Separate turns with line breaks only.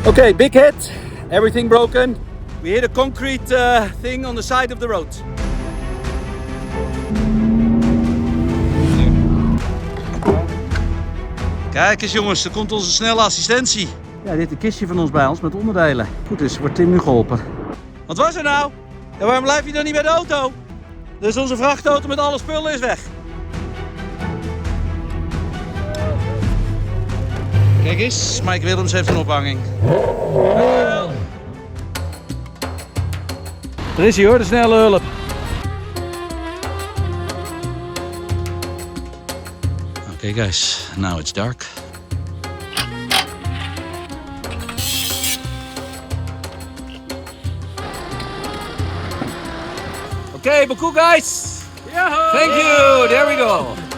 Okay, big hit, everything broken. We hit a concrete thing on the side of the road. Kijk eens jongens, er komt onze snelle assistentie. Ja, dit is een kistje van ons bij ons met onderdelen. Goed dus, wordt Tim nu geholpen. Wat was er nou? En waarom blijf je dan niet bij de auto? Dus onze vrachtauto met alle spullen is weg. Kijk eens, Mike Willems heeft een ophanging. Er is hij hoor, de snelle hulp. Okay guys, now it's dark. Okay, beaucoup guys. Thank you, there we go.